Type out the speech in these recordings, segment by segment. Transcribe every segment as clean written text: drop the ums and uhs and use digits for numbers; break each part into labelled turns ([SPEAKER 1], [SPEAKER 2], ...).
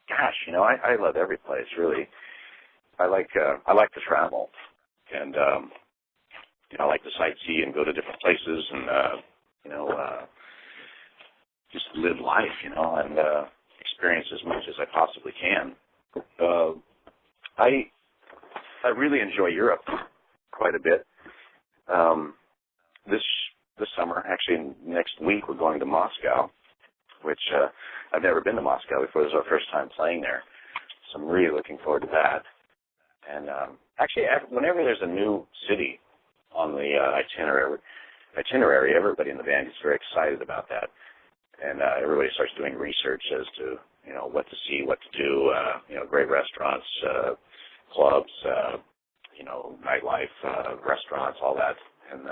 [SPEAKER 1] gosh, I love every place, really. I like to travel, and I like to sightsee and go to different places, and just live life, and experience as much as I possibly can. I really enjoy Europe quite a bit. This summer, actually next week, we're going to Moscow, which I've never been to Moscow before. This is our first time playing there, so I'm really looking forward to that. And actually, whenever there's a new city on the itinerary, everybody in the band is very excited about that, and everybody starts doing research as to what to see, what to do. Great restaurants, clubs, nightlife, restaurants, all that, and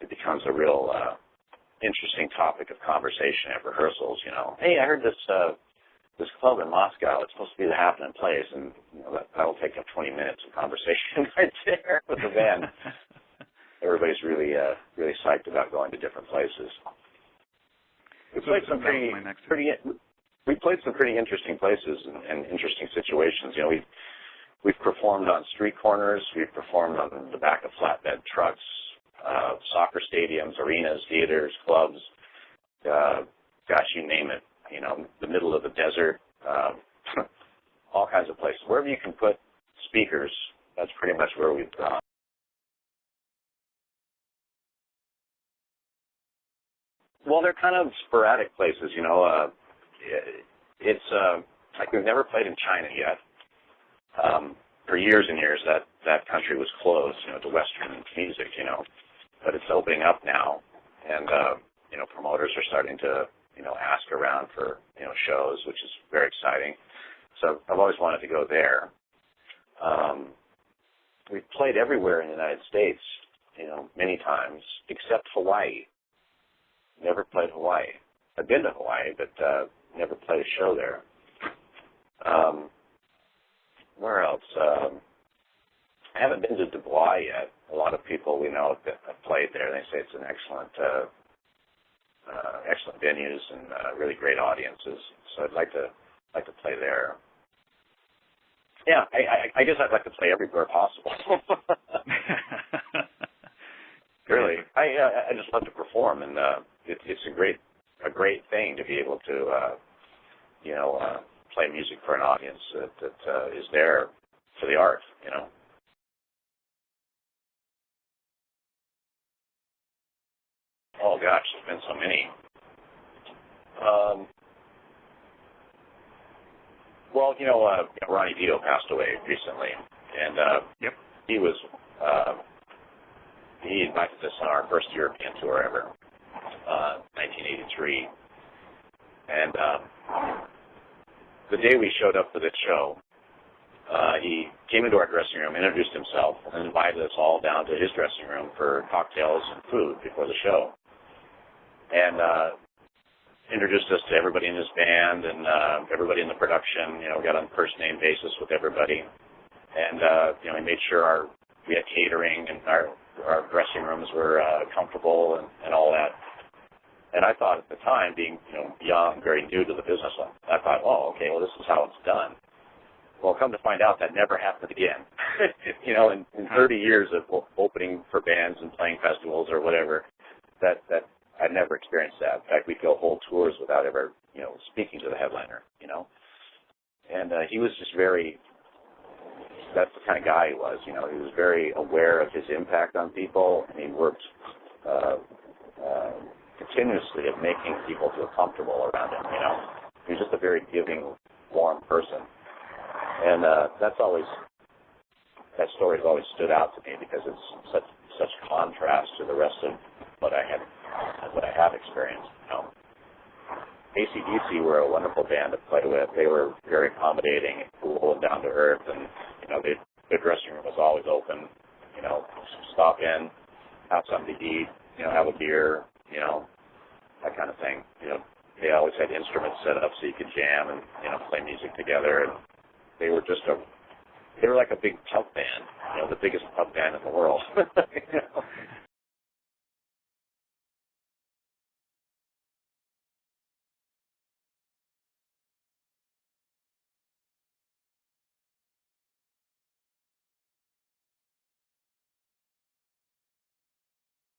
[SPEAKER 1] it becomes a real interesting topic of conversation at rehearsals. Hey, I heard this club in Moscow. It's supposed to be the happening place, and that'll take up 20 minutes of conversation right there with the band. Everybody's really psyched about going to different places. We played some pretty interesting places and interesting situations. We've performed on street corners. We've performed on the back of flatbed trucks, soccer stadiums, arenas, theaters, clubs. Gosh, you name it. The middle of the desert, all kinds of places. Wherever you can put speakers, that's pretty much where we've gone. Well, they're kind of sporadic places, It's like we've never played in China yet. For years and years, that country was closed, to Western music, But it's opening up now, and promoters are starting to ask around for shows, which is very exciting. So I've always wanted to go there. We've played everywhere in the United States, many times, except Hawaii. Never played Hawaii. I've been to Hawaii, but never played a show there. Where else? I haven't been to Dubai yet. A lot of people we know that have played there. They say it's an excellent venues and really great audiences. So I'd like to play there. Yeah, I guess I'd like to play everywhere possible. Really, I just love to perform, and it's a great thing to be able to play music for an audience that is there for the art. Oh gosh, there's been so many. Well, Ronnie Dio passed away recently, and
[SPEAKER 2] Yep.
[SPEAKER 1] he invited us on our first European tour ever, 1983, and the day we showed up for the show, he came into our dressing room, introduced himself, and invited us all down to his dressing room for cocktails and food before the show. And introduced us to everybody in his band and everybody in the production. Got on first name basis with everybody, and he made sure we had catering and our dressing rooms were comfortable and all that. And I thought at the time, being young, very new to the business, I thought, oh, okay, well, this is how it's done. Well, come to find out, that never happened again. In 30 years of opening for bands and playing festivals or whatever, that I'd never experienced that. In fact, we'd go whole tours without ever, speaking to the headliner, And he was just that's the kind of guy he was, He was very aware of his impact on people, and he worked continuously at making people feel comfortable around him, He was just a very giving, warm person. And that story's always stood out to me because it's such contrast to the rest of what I have experienced. AC/DC were a wonderful band to play with. They were very accommodating and cool and down to earth, and their dressing room was always open. Stop in, have something to eat, have a beer, that kind of thing. They always had instruments set up so you could jam and play music together. And they were like a big pub band, the biggest pub band in the world.